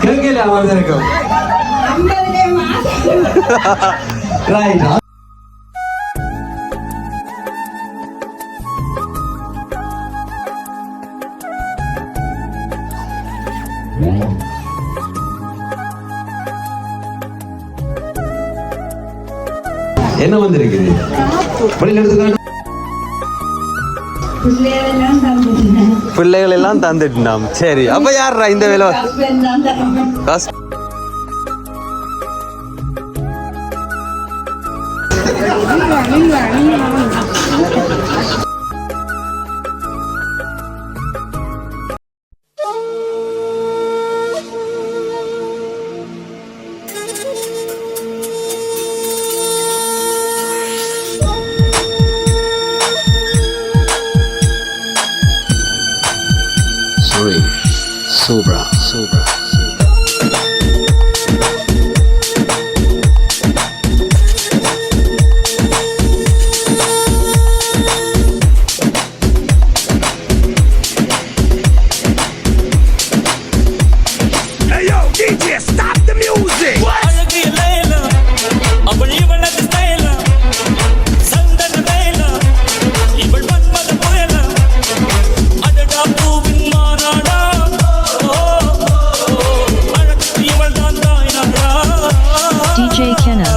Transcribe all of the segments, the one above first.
கேட்கல அவர் இருக்கும் ரைட். என்ன வந்திருக்குது பிள்ளைகள் எல்லாம் தந்துட்டாம். சரி, அப்ப யாரா இந்த வேலை? Sobra. Hey yo, DJ, stop the music! What? DJ Kenna.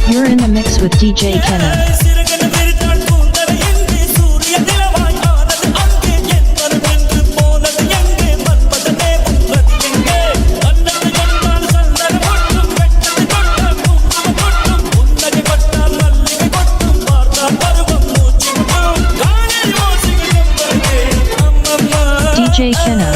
You're in the mix with DJ Kenna. DJ Kenna.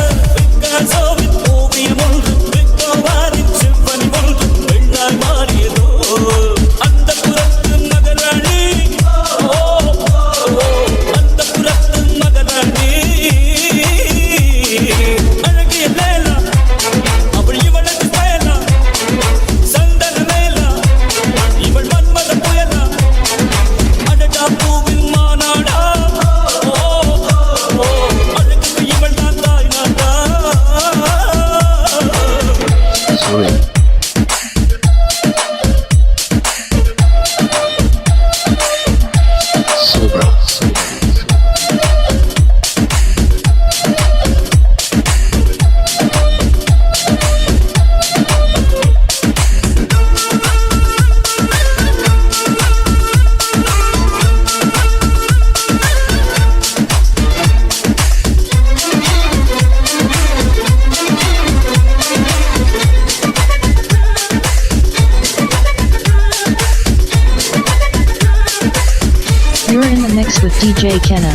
You're in the mix with DJ Kenna.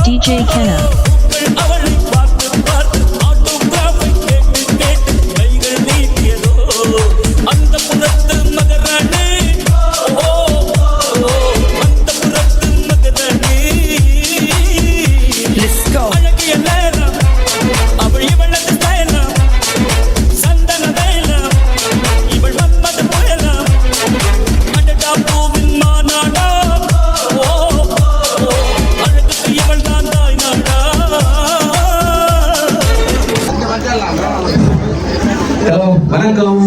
DJ Kenna. Sorry. வணக்கம்.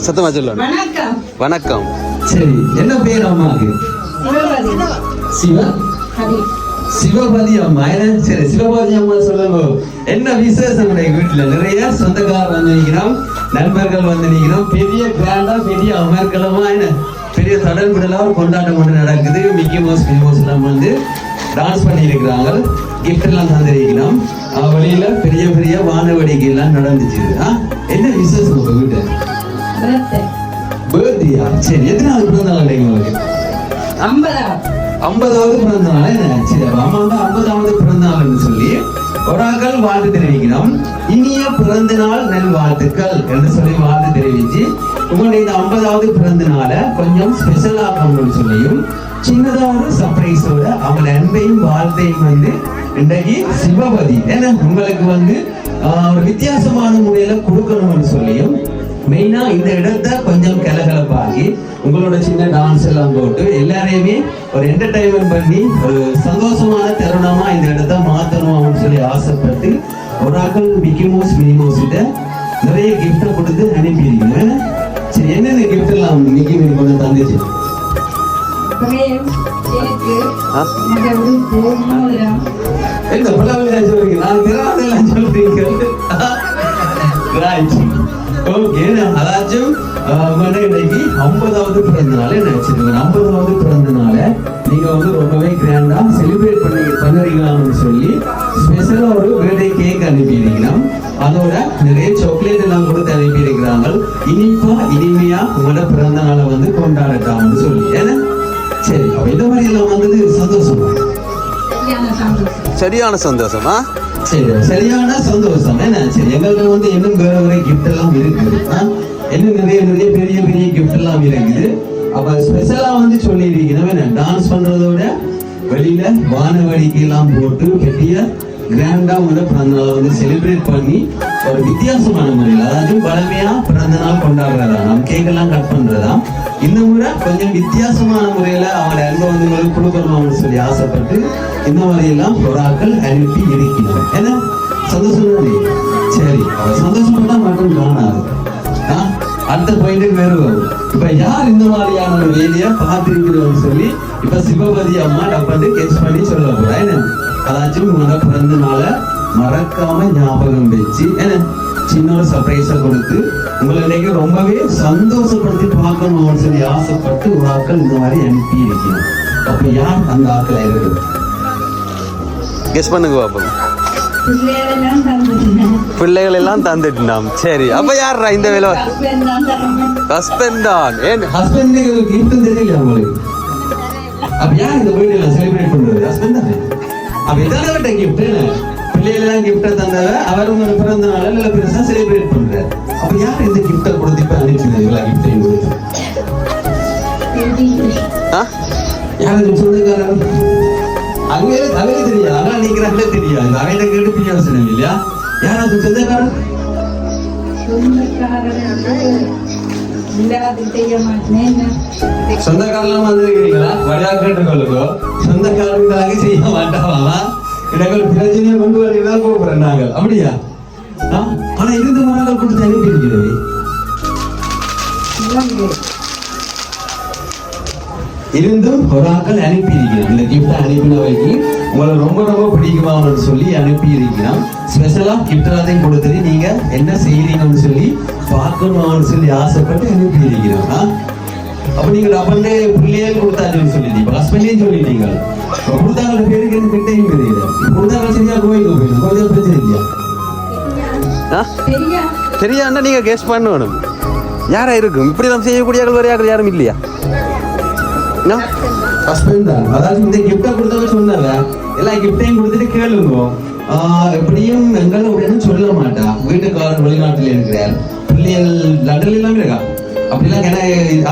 சத்தமா சொல்லணும். வணக்கம். வணக்கம். சரி, என்ன பேர் அம்மாக்கு? சிவ சிவபதி அம்மா. சரி, சிவபதி அம்மா சொல்லுங்க, என்ன விசேஷம் வீட்டுல? நிறைய சொந்தக்காரர் வந்து நிற்கிறோம், நண்பர்கள் வந்து நிற்கிறோம். பெரிய கிராண்டா பெரிய அமர்க்கலமா என்ன பெரிய தடல் விடலா ஒரு கொண்டாட்டம் ஒன்று நடக்குது. மிக்கி மவுஸ் மினி மவுஸ் எல்லாம் வந்து டான்ஸ் பண்ணி இருக்கிறாங்க, கிஃப்ட் எல்லாம் தந்திருக்கிறோம். வழியில பெரிய பெரிய வானவடிக்கை எல்லாம் நடந்துச்சு. என்ன விசேஷம் உங்க வீட்டு? பர்த்டேயா? சரி, எத்தனாவது பிறந்த நாள் உங்களுக்கு? 50வது பிறந்த நாள். சரி, அம்மா வந்து 50வது பிறந்த நாள்னு சொல்லி ஒரு ஆக்கள் வாழ்த்து தெரிவிக்கணும். இனிய பிறந்த நாள் நல் வாழ்த்துக்கள் என்று சொல்லி வாழ்த்து தெரிவிச்சு உங்களுடைய இந்த 50வது பிறந்த நாளை கொஞ்சம் ஸ்பெஷல் ஆகணும்னு சொல்லியும் சின்னதா ஒரு சர்ப்ரைஸோட அவங்க அன்பையும் வாழ்த்தையும் வந்து இன்றைக்கு சிவபதி ஏன்னா உங்களுக்கு வந்து ஒரு வித்தியாசமான முறையில கொடுக்கணும்னு சொல்லியும் மெயினா இந்த இடத்தை கொஞ்சம் கலகலப்பாக்கி உங்களோட சின்ன டான்ஸ் எல்லாம் போட்டு எல்லாரையுமே ஒரு என்டர்டைன்மெண்ட் பண்ணி ஒரு சந்தோஷமான தருணமா இந்த இடத்த மாத்தணும்னு சொல்லி ஆசைப்பட்டு ஒரு ஆக்கள் மிக்கி மவுஸ் மினி மவுஸ் கிட்ட நிறைய கிஃப்ட கொடுத்து அனுப்பிடுங்க. சரி, என்னென்ன கிஃப்ட் எல்லாம் மிக்கி மினி கொண்டு தந்துச்சு? என்ன பலவழியா சொல்றீங்க? நான் திராதெல்லாம் சொல்றீங்க. ஓகே, அதாச்சும் இன்னைக்கு 50வது பிறந்த நாள் என்ன வச்சிருக்கீங்க? 50வது பிறந்த நாளை நீங்க வந்து ரொம்பவே கிராண்டா செலிப்ரேட் பண்ணுறீங்களாம்னு சொல்லி ஸ்பெஷலா ஒரு பர்த்டே கேக் அனுப்பியிருக்கிறோம். அதோட நிறைய சாக்லேட் எல்லாம் கொடுத்து அனுப்பி இருக்கிறாங்க. இனிப்பா இனிமையா உங்களோட பிறந்த நாளை வந்து கொண்டாடட்டாம்னு சொல்லி. ஏன்னா சரி, அப்ப இந்த மாதிரி எல்லாம் வந்தது சந்தோஷமா? சரியான சந்தோஷமா? சரி, சரியான சந்தோஷம். என்ன சரி, எங்களுக்கு வந்து இன்னும் வேற வேற கிஃப்ட் எல்லாம் இருக்குது. இன்னும் நிறைய நிறைய பெரிய பெரிய கிஃப்ட் எல்லாம் இருக்குது. அப்ப ஸ்பெஷலா வந்து சொல்லி இருக்கணும், டான்ஸ் பண்றதோட வெளியில வானவடிக்கை எல்லாம் போட்டு பெரிய கிராண்டா வந்து பிறந்த நாளை வந்து செலிப்ரேட் பண்ணி ஒரு வித்தியாசமான முறையில், அதாவது பழமையா பிறந்த நாள் கொண்டாடுறதா, நம்ம கேக் எல்லாம் கட் பண்றதா, இந்த முறை கொஞ்சம் வித்தியாசமான முறையில அவங்கள அன்பை வந்து உங்களுக்கு கொடுக்கணும்னு சொல்லி ஆசைப்பட்டு இந்த மாதிரியெல்லாம் ஒரு ஆட்கள் அனுப்பி இருக்கிறோம். ஏன்னா சந்தோஷம் தானே? சரி, அவர் சந்தோஷப்பட்டா மட்டும் காணாது, அடுத்த பாயிண்ட் வேறு வரும். இப்ப யார் இந்த மாதிரியான ஒரு வேலையை பார்த்திருக்கிறோம்னு சொல்லி இப்ப சிவபதி அம்மா டப்பாண்டு கேஸ் பண்ணி சொல்ல போறா. என்ன அதாச்சும் உங்களோட பிறந்த நாளை மறக்காம ஞாபகம் வச்சு என்ன சின்ன ஒரு சர்ப்ரைஸை கொடுத்து உங்களை இன்னைக்கு ரொம்பவே சந்தோஷப்படுத்தி பார்க்கணும்னு சொல்லி ஆசைப்பட்டு ஒரு ஆட்கள் இந்த மாதிரி அனுப்பி இருக்கணும். அப்ப யார் அந்த ஆட்கள் இருக்குது? கெஸ் பண்ணுங்க பாப்போம். பிள்ளைகள் எல்லாம் தந்துட்டாம். சரி, அப்ப யாரா இந்த வேலை? ஹஸ்பண்ட் தான். ஏன் ஹஸ்பண்டுக்கு கிஃப்ட் தெரியல உங்களுக்கு? அப்ப யார் இந்த பர்த்டே எல்லாம் செலிப்ரேட் பண்றது? ஹஸ்பண்ட் தானே. அப்ப இதான கிஃப்ட். பிள்ளைகள் எல்லாம் கிஃப்ட தந்தவ அவர் உங்க பிறந்த நாள நல்ல பெருசா செலிப்ரேட் பண்றாரு. அப்ப யார் இந்த கிஃப்ட கொடுத்து இப்ப அனுப்பினீங்களா? கிஃப்டையும் கொடுத்து யாரும் சொந்தக்காரர் அங்கே தெரியாது, ஆனா நீங்க தெரியாது. அவையில கேட்டு பிரியோசனம் இல்லையா? யாராவது சொந்தக்காரர்? சொந்தக்காரெல்லாம் வந்திருக்கிறீங்களா? வழியா கேட்டுக்கொள்ளுக்கோ. சொந்தக்காரர்களாக செய்ய மாட்டாவா? எனக்கு ஒரு பிரச்சனையை கொண்டு வரீங்களா கூப்பிடுறேன் நாங்கள். அப்படியா? ஆனா இருந்து மரங்கள் கொடுத்து அனுப்பி இருக்கிறது. இருந்தும் ஒரு ஆக்கள் அனுப்பி இருக்கிறோம். இந்த கிஃப்ட் அனுப்பினவைக்கு உங்களை ரொம்ப ரொம்ப பிடிக்குமான்னு சொல்லி அனுப்பி இருக்கிறோம். ஸ்பெஷலா கிஃப்ட் எல்லாத்தையும் கொடுத்துட்டு நீங்க என்ன செய்யறீங்கன்னு சொல்லி பார்க்கணும்னு சொல்லி ஆசைப்பட்டு அனுப்பி இருக்கிறோம். அப்ப நீங்க அப்பண்டே பிள்ளைகள் கொடுத்தாச்சுன்னு சொல்லிட்டீங்க, ஹஸ்பண்டையும் சொல்லிட்டீங்க. கொடுத்தாங்க பேருக்கு எந்த கிட்டையும் தெரியல. கொடுத்தாங்க சரியா கோயிலுக்கு போயிடும், கொஞ்சம் பிரச்சனை இல்லையா? தெரியாண்டா நீங்க கெஸ் பண்ணணும். யாரா இருக்கும் இப்படிதான் செய்யக்கூடியவர்கள் வரையாக்கள் யாரும் இல்லையா? ஹஸ்பண்ட் தான். அதாவது இந்த கிஃப்டை கொடுத்தவங்க சொன்னாங்க, எல்லா கிஃப்டையும் கொடுத்துட்டு கேளுங்க. எப்படியும் எங்களை உடனே சொல்ல மாட்டா. வீட்டுக்காரர் வெளிநாட்டுல இருக்கிறார், பிள்ளைகள் லண்டன்ல எல்லாம் இருக்கா. அப்படிலாம்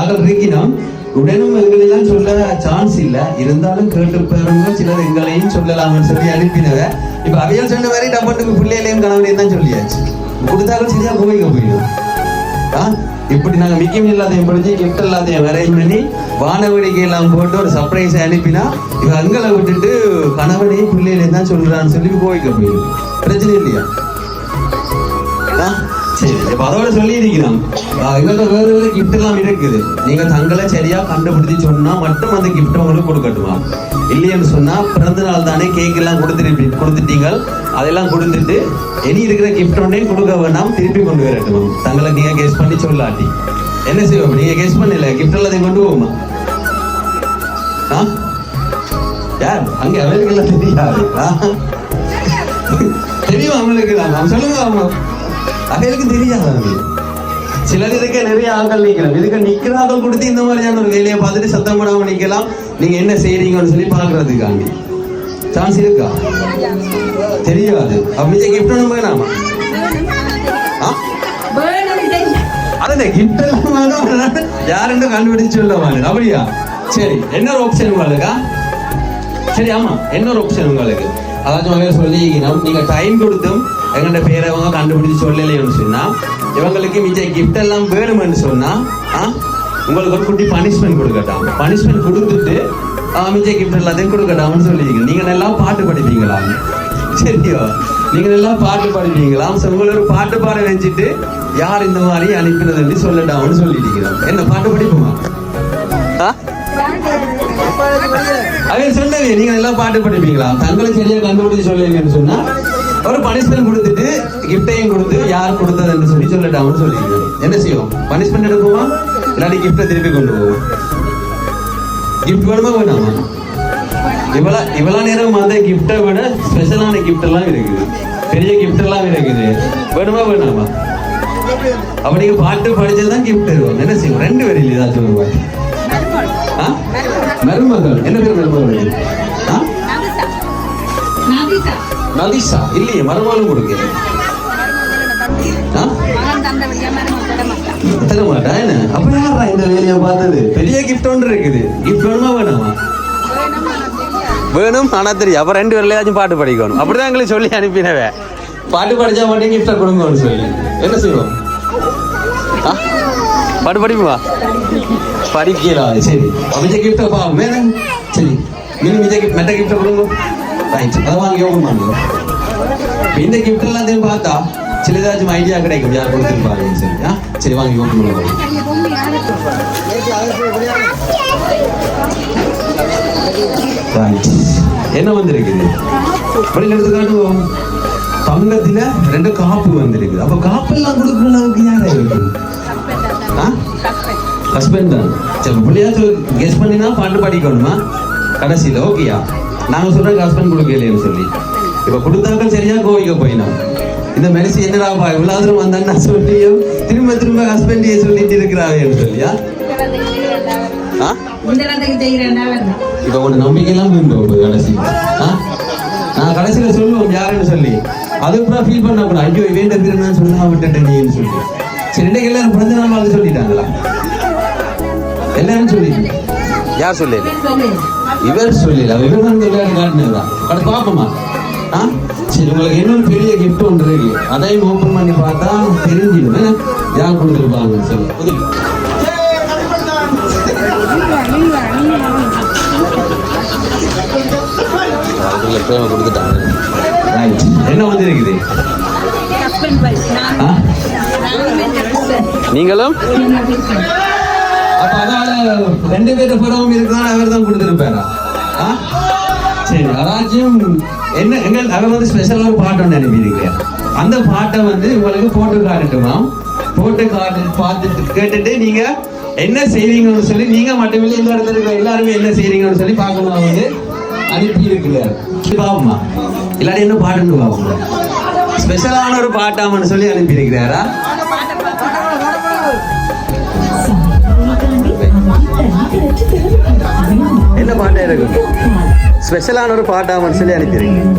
ஆக்கள் இருக்கணும். உடனும் எங்களெல்லாம் சொல்ல சான்ஸ் இல்லை. இருந்தாலும் கேட்டு பாருங்க, சிலர் எங்களையும் சொல்லலாம்னு சொல்லி அனுப்பினவ. இப்ப அவையால் சொன்ன மாதிரி டப்பட்டுக்கு பிள்ளைகளையும் கணவனையும் தான் சொல்லியாச்சு. கொடுத்தாலும் சரியா கோவிக்க போயிடும். இப்படி நாங்க மிக்கம் எல்லாத்தையும் படிச்சு கிஃப்ட் எல்லாத்தையும் அரேஞ்ச் பண்ணி வானவடிக்கை எல்லாம் போட்டு ஒரு சர்ப்ரைஸ் அனுப்பினா இவ அங்களை விட்டுட்டு கணவனையும் பிள்ளைகளையும் தான் சொல்றான்னு சொல்லி கோவிக்க போயிடும். பிரச்சனை இல்லையா? சரி இப்ப அதோட சொல்லி இருக்கிறோம் எங்கள்கிட்ட வேறு வேறு கிஃப்ட் எல்லாம் இருக்குது நீங்க தங்களை சரியா கண்டுபிடிச்சு சொன்னா மட்டும் அந்த கிஃப்ட் உங்களுக்கு கொடுக்கட்டுமா இல்லைன்னு சொன்னா பிறந்த நாள் தானே கேக் எல்லாம் கொடுத்துட்டீங்க அதெல்லாம் கொடுத்துட்டு இனி இருக்கிற கிஃப்ட் ஒன்றையும் கொடுக்க வேண்டாம் திருப்பி கொண்டு வரட்டுமா தங்களை நீங்க கெஸ் பண்ணி சொல்லாட்டி என்ன செய்வோம் நீங்க கெஸ் பண்ணல கிஃப்ட் எல்லாத்தையும் கொண்டு போகுமா யார் அங்க அவருக்கு எல்லாம் தெரியாது தெரியும் அவங்களுக்கு நான் சொல்லுங்க அவங்க அவங்களுக்கு தெரியாது சிலர் இதுக்கு நிறைய ஆட்கள் நிற்கலாம் இதுக்கு நிக்கிற ஆட்கள் கொடுத்து இந்த மாதிரியான ஒரு வேலையை பார்த்துட்டு சத்தம் போடாம நிக்கலாம் நீங்க என்ன செய்யறீங்கன்னு சொல்லி பாக்குறதுக்காண்டி சான்ஸ் இருக்கா தெரியாது அப்படி கிஃப்ட் ஒன்றும் வேணாமா அதான் கிஃப்ட் எல்லாம் யாருன்னு கண்டுபிடிச்சு சொல்ல மாதிரி அப்படியா சரி என்ன ஒரு ஆப்ஷன் உங்களுக்கா சரி ஆமா இன்னொரு ஆப்ஷன் உங்களுக்கு அதாச்சும் சொல்லி நீங்க டைம் கொடுத்தும் எங்கள்ட பேரை அவங்க கண்டுபிடிச்சு சொல்லலைன்னு சொன்னா இவங்களுக்கு மிச்ச கிஃப்ட் எல்லாம் வேணும்னு சொன்னா உங்களுக்கு ஒரு குட்டி பனிஷ்மெண்ட் கொடுக்கட்டாம் பனிஷ்மெண்ட் கொடுத்துட்டு மிச்ச கிஃப்ட் எல்லாத்தையும் கொடுக்கட்டாம்னு சொல்லியிருக்கீங்க நீங்க நல்லா பாட்டு படிப்பீங்களா சரியோ நீங்க நல்லா பாட்டு படிப்பீங்களா உங்களை ஒரு பாட்டு பாட வச்சுட்டு யார் இந்த மாதிரி அனுப்பினதுன்னு சொல்லட்டாம்னு சொல்லிட்டீங்க என்ன பாட்டு படிப்புமா அவன் சொன்னவே நீங்க எல்லாம் பாட்டு படிப்பீங்களா தங்களை சரியா கண்டுபிடிச்சு சொல்லுவீங்கன்னு சொன்னா ஒரு பனிஷ்மெண்ட் கொடுத்துட்டு கிஃப்டையும் கொடுத்து யார் கொடுத்ததுன்னு சொல்லி சொல்லட்டாம்னு சொல்லிடுங்க என்ன செய்வோம் பனிஷ்மெண்ட் எடுக்குமா இல்லாட்டி கிஃப்டை திருப்பி கொண்டு போவோம் கிஃப்ட் வேணுமா வேணாமா இவ்வளவு நேரம் அந்த கிஃப்டை விட ஸ்பெஷலான கிஃப்ட் எல்லாம் இருக்குது பெரிய கிஃப்ட் எல்லாம் இருக்குது வேணுமா வேணாமா அப்படி பாட்டு படிச்சதுதான் கிஃப்ட் தருவாங்க என்ன செய்வோம் ரெண்டு பேரும் ஏதாச்சும் சொல்லுவாங்க மருமகள் என்ன பேர் மருமகள் நதிசா இல்லையே மருமகளும் கொடுக்க மாட்டா என்ன அப்ப யாரா இந்த வேலையை பார்த்தது பெரிய கிஃப்ட் ஒன்று இருக்குது கிஃப்ட் வேணுமா வேணாமா வேணும் ஆனா தெரியும் அப்ப ரெண்டு பேர்லயாச்சும் பாட்டு படிக்கணும் அப்படிதான் எங்களுக்கு சொல்லி அனுப்பினவே பாட்டு படிச்சா மட்டும் கிஃப்டா கொடுங்கன்னு சொல்லி என்ன செய்வோம் பாட்டு படிப்புமா படிக்கலாம் சரி மிச்ச கிஃப்ட் வேணும் சரி இன்னும் மிச்ச கிஃப்ட் மெட்ட கிஃப்ட் கொடுங்க ரைட் அதை வாங்கி யோகம் பண்ணுங்க இந்த கிஃப்ட் எல்லாத்தையும் பார்த்தா சில ஏதாச்சும் ஐடியா கிடைக்கும் யார் கொடுத்துருப்பாங்க சரி சரி வாங்கி யோகம் பண்ணுங்க என்ன வந்திருக்குது வெளியில எடுத்து காட்டுவோம் தங்கத்துல 2 காப்பு வந்திருக்குது அப்ப காப்பு எல்லாம் கொடுக்குற அளவுக்கு யாரா இருக்கு ஹஸ்பண்ட் தான் சரி பிள்ளையாச்சும் கெஸ் பண்ணினா பாட்டு படிக்கணுமா கடைசியில் ஓகேயா நாங்கள் சொல்கிறோம் ஹஸ்பண்ட் கொடுக்கலையேன்னு சொல்லி இப்போ கொடுத்தாக்கள் சரியா கோவிக்க போயினோம் இந்த மெரிசி என்னடாப்பா இவ்வளோ தூரம் வந்தான்னா சொல்லியும் திரும்ப திரும்ப ஹஸ்பண்டையே சொல்லிட்டு இருக்கிறாவேன்னு சொல்லியா இப்போ உங்க நம்பிக்கையெல்லாம் போயிடும் கடைசி நான் கடைசியில் சொல்லுவோம் யாருன்னு சொல்லி அதுக்கப்புறம் ஃபீல் பண்ணக்கூடாது ஐயோ வேண்ட பேர் நான் சொன்னா விட்டுட்டேன்னு சொல்லி சரி இன்னைக்கு எல்லாரும் பிறந்த நாள் வாழ்த்து சொல்லிட்டாங்களா எல்லாரும் சொல்லி யார் சொல்லி இவர் சொல்லல இவர் வந்து விளையாட காட்டினதுதான் அதை பார்ப்போமா சரி உங்களுக்கு இன்னொரு பெரிய கிஃப்ட் ஒன்று இருக்கு அதையும் ஓப்பன் பண்ணி பார்த்தா தெரிஞ்சிடும் யார் கொடுத்துருப்பாங்கன்னு சொல்லி கொடுத்துட்டாங்க என்ன வந்து இருக்குது நீங்களும் அப்ப அதனால 2 பேர் புறவும் இருக்கிறான் அவர் தான் கொடுத்துருப்பாரா சரி அதாச்சும் என்ன எங்கள் அவர் வந்து ஸ்பெஷலாக ஒரு பாட்டு ஒன்று அனுப்பியிருக்கிறேன் அந்த பாட்டை வந்து உங்களுக்கு போட்டு காட்டுமா போட்டு காட்டு பார்த்துட்டு கேட்டுட்டு நீங்க என்ன செய்வீங்கன்னு சொல்லி நீங்க மட்டுமில்லை எல்லா இடத்துல இருக்கிற எல்லாருமே என்ன செய்றீங்கன்னு சொல்லி பார்க்கணும் வந்து அனுப்பி இருக்கிறார் பாவமா இல்லாட்டி என்ன பாட்டுன்னு பாவமா ஸ்பெஷலான ஒரு பாட்டாமன்னு சொல்லி அனுப்பி இருக்கிறாரா என்ன பாட்டா இருக்கு ஸ்பெஷலான ஒரு பாட்டாமன்னு சொல்லி அனுப்பியிருக்கேன்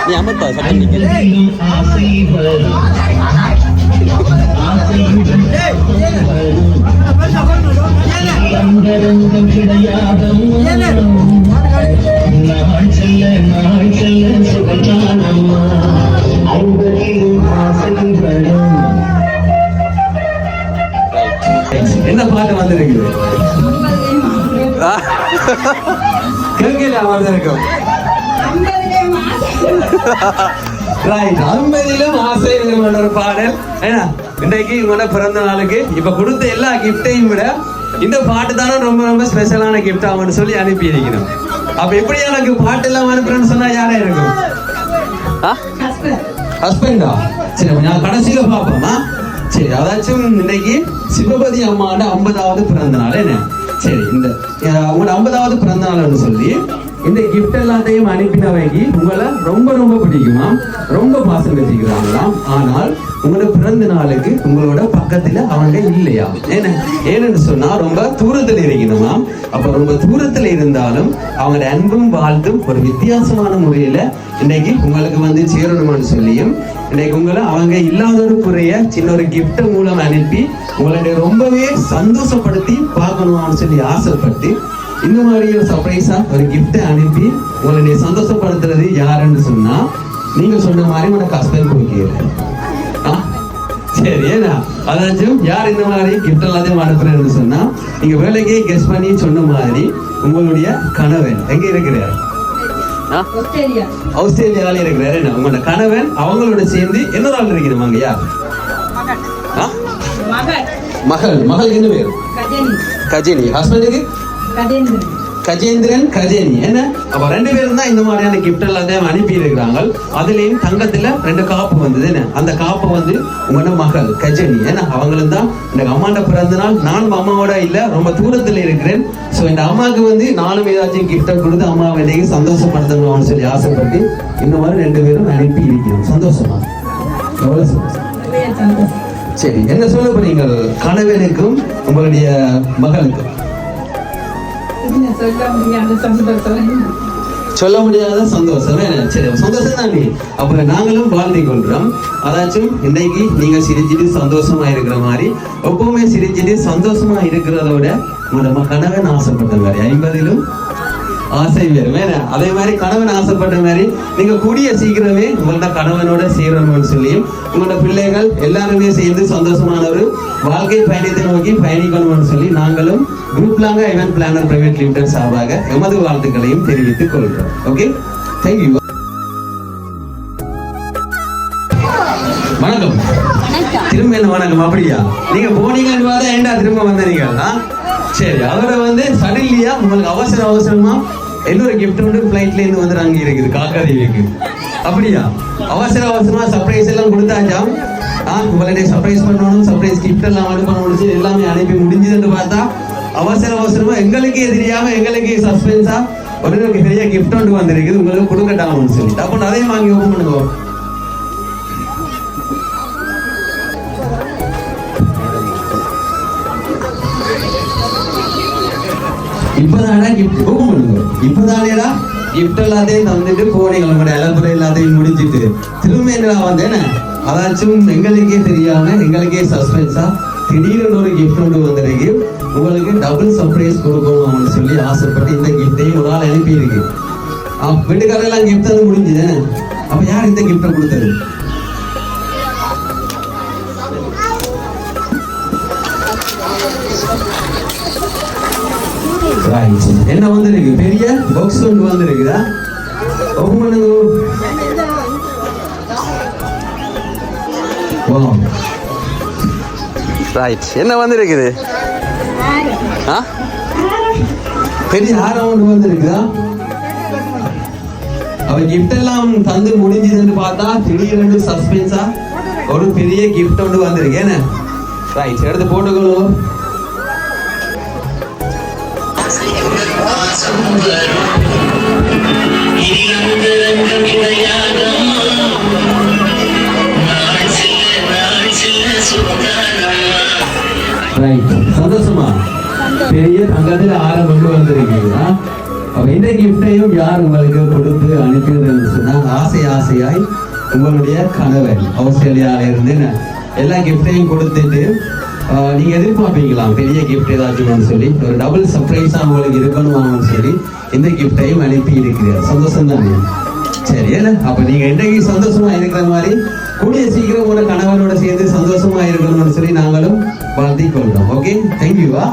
நீ அமர்ப்பா சட்டம் கேட்கல அவர் இருக்கும் ரைட் 50லும் ஆசை என்ற ஒரு பாடல் ஏன்னா இன்றைக்கு உங்களோட பிறந்த நாளுக்கு இப்ப கொடுத்த எல்லா கிஃப்டையும் விட இந்த பாட்டு தானே ரொம்ப ரொம்ப ஸ்பெஷலான கிஃப்ட் ஆகும்னு சொல்லி அனுப்பி இருக்கணும். அப்ப எப்படி எனக்கு பாட்டு எல்லாம் அனுப்புறேன்னு சொன்னா யாரா இருக்கும்? ஹஸ்பண்டா? சரி நான் கடைசியில பாப்போமா? சரி அதாச்சும் இன்னைக்கு சிவபதி அம்மாவோட 50வது பிறந்த நாள் என்ன? சரி இந்த உங்களோட 50வது பிறந்த நாள்னு சொல்லி இந்த கிஃப்ட் எல்லாத்தையும் அனுப்பினவைக்கு உங்களை ரொம்ப ரொம்ப பிடிக்குமா, ரொம்ப பாசம் வச்சுக்கிறாங்களாம். ஆனால் உங்களோட பிறந்த நாளுக்கு உங்களோட பக்கத்துல அவங்க இல்லையா? ஏன்னு சொன்னா ரொம்ப தூரத்துல இருக்கணுமா. அப்ப ரொம்ப தூரத்துல இருந்தாலும் அவங்களோட அன்பும் வாழ்த்தும் ஒரு வித்தியாசமான முறையில இன்னைக்கு உங்களுக்கு வந்து சேரணும்னு சொல்லியும் இன்னைக்கு உங்களை அவங்க இல்லாத ஒரு குறைய சின்ன ஒரு கிஃப்ட் மூலம் அனுப்பி உங்களுடைய ரொம்பவே சந்தோஷப்படுத்தி பார்க்கணும்னு சொல்லி ஆசைப்பட்டு இந்த மாதிரி ஒரு சர்ப்ரைஸா ஒரு கிஃப்ட் அனுப்பி உங்களுடைய சந்தோஷப்படுத்துறது யாருன்னு சொன்னா நீங்க சொன்ன மாதிரி உனக்கு ஹஸ்பண்ட் கொடுக்கிறேன். சரி ஏன்னா அதாச்சும் யார் இந்த மாதிரி கிஃப்ட் எல்லாத்தையும் அனுப்புறேன்னு சொன்னா நீங்க வேலைக்கே கெஸ் பண்ணி சொன்ன மாதிரி உங்களுடைய கணவன் எங்க இருக்கிறார்? ஆஸ்திரேலியால இருக்கிறாரு. உங்களோட கணவன் அவங்களோட சேர்ந்து இன்னொரு ஆள் இருக்கிறோம். அங்க யார்? மகள். மகள் என்ன பேர்? கஜினி. ஹஸ்பண்டுக்கு கஜேந்திரன் கஜேனி. என்ன அப்ப 2 பேரும் தான் இந்த மாதிரியான கிஃப்ட் எல்லாத்தையும் அனுப்பி இருக்கிறாங்க. அதுலயும் தங்கத்துல 2 காப்பு வந்தது. என்ன அந்த காப்பு வந்து உங்களோட மகள் கஜேனி. ஏன்னா அவங்களும் தான் இந்த அம்மாண்ட பிறந்த நாள். நானும் அம்மாவோட இல்ல ரொம்ப தூரத்துல இருக்கிறேன். சோ இந்த அம்மாவுக்கு வந்து நானும் ஏதாச்சும் கிஃப்ட கொடுத்து அம்மாவை இன்னைக்கு சந்தோஷப்படுத்தணும்னு சொல்லி ஆசைப்பட்டு இந்த மாதிரி 2 பேரும் அனுப்பி இருக்கிறோம். சந்தோஷமா? எவ்வளவு சந்தோஷம். சரி என்ன சொல்ல போறீங்க கணவனுக்கும் உங்களுடைய மகளுக்கும்? சொல்ல முடியாத சந்தோஷம். சரி சந்தோஷம் தானே. அப்ப நாங்களும் வாழ்ந்து கொள்றோம். அதாச்சும் இன்னைக்கு நீங்க சிரிச்சிட்டு சந்தோஷமா இருக்கிற மாதிரி எப்பவுமே சிரிச்சிட்டு சந்தோஷமா இருக்கிறதோட உங்களோட கணவன் ஆசைப்பட்ட மாதிரி 50லும் ஆசை வேறு. அதே மாதிரி கணவன் ஆசைப்பட்ட மாதிரி நீங்க கூடிய சீக்கிரமே உங்களோட கணவனோட சேரணும்னு சொல்லியும் உங்களோட பிள்ளைகள் எல்லாருமே சேர்ந்து சந்தோஷமான ஒரு வாழ்க்கை பயணத்தை நோக்கி பயணிக்கணும்னு சொல்லி நாங்களும் குரூப்லாங்க ஈவென்ட் பிளானர் பிரைவேட் லிமிடெட் சார்பாக எமது வாழ்த்துக்களையும் தெரிவித்துக் கொள்கிறோம். Okay thank you. வணக்கம். திரும்ப என்ன வணக்கம்? அப்படியா நீங்க போனீங்கன்னு பார்த்தா ஏண்டா திரும்ப வந்தீங்களா? சரி அதோட வந்து சடன்லியா உங்களுக்கு அவசரமா இன்னொரு கிஃப்ட் வந்து பிளைட்ல இருந்து வந்து அங்க இருக்குது காக்காதேவிக்கு. அப்படியா அவசரமா சர்ப்ரைஸ் எல்லாம் கொடுத்தாச்சா? உங்களுடைய சர்ப்ரைஸ் பண்ணணும், சர்ப்ரைஸ் கிஃப்ட் எல்லாம் அனுப்ப முடிச்சு எல்லாமே அனுப்பி முடிஞ்சதுன்னு பார்த்தா அவசரமா எங்களுக்கே தெரியாம எங்களுக்கு சஸ்பென்ஸா ஒரு பெரிய கிஃப்ட் ஒன்று வந்திருக்குது உங்களுக்கு கொடுக்கட்டாமன்னு சொல்லிட்டு அப்போ அதையும் வாங்கி ஓப்பன் பண்ணுவோம். இப்பதானடா கிஃப்ட் ஓபன் பண்ணுங்க. இப்பதானேடா கிஃப்ட் எல்லாத்தையும் தந்துட்டு போனீங்க உங்களுடைய அலப்புறை எல்லாத்தையும் முடிஞ்சிட்டு திரும்ப என்னடா வந்தேன்னு அதாச்சும் எங்களுக்கே தெரியாம எங்களுக்கே சஸ்பென்ஸா திடீர்னு ஒரு கிஃப்ட் ஒன்று வந்திருக்கு. உங்களுக்கு டபுள் சர்ப்ரைஸ் கொடுக்கணும்னு சொல்லி ஆசைப்பட்டு இந்த கிஃப்டையும் ஒரு ஆள் அனுப்பி இருக்கு. வீட்டுக்காரெல்லாம் கிஃப்ட் வந்து முடிஞ்சுதானே. அப்ப யார் இந்த கிஃப்டை கொடுத்தது? என்ன வந்திருக்கு? பெரிய பாக்ஸ் ஒன்று வந்திருக்குதா? ஓபன் பண்ணுங்க. ரைட் என்ன வந்திருக்குது? பெரிய ஹாரம் ஒன்று வந்திருக்குதா? அவ கிஃப்ட் எல்லாம் தந்து முடிஞ்சதுன்னு பார்த்தா திடீர்னு சஸ்பென்ஸா ஒரு பெரிய கிஃப்ட் ஒன்று வந்திருக்கு. என்ன ரைட் எடுத்து போட்டுக்கணும். சந்தோஷமா பெரிய தங்கத்துல ஆரம் கொண்டு வந்திருக்கீங்களா? அப்ப இந்த கிஃப்டையும் யார் உங்களுக்கு கொடுத்து அனுப்பினதுன்னு சொன்னா ஆசையாய் உங்களுடைய கணவன் ஆஸ்திரேலியால இருந்து எல்லா கிஃப்டையும் கொடுத்துட்டு நீங்க எதிர்பார்ப்பீங்களாம் பெரிய கிஃப்ட் ஏதாச்சும் சொல்லி ஒரு டபுள் சர்ப்ரைஸா உங்களுக்கு இருக்கணும்னு சொல்லி இந்த கிஃப்டையும் அனுப்பி இருக்கிறார். சந்தோஷம் தானே? சரி அப்ப நீங்க இன்றைக்கு சந்தோஷமா இருக்கிற மாதிரி கூடிய சீக்கிரம் உங்களோட கணவனோட சேர்ந்து சந்தோஷமா இருக்கணும்னு சொல்லி நாங்களும் வாழ்த்திக் கொள்றோம். ஓகே தேங்க்யூவா.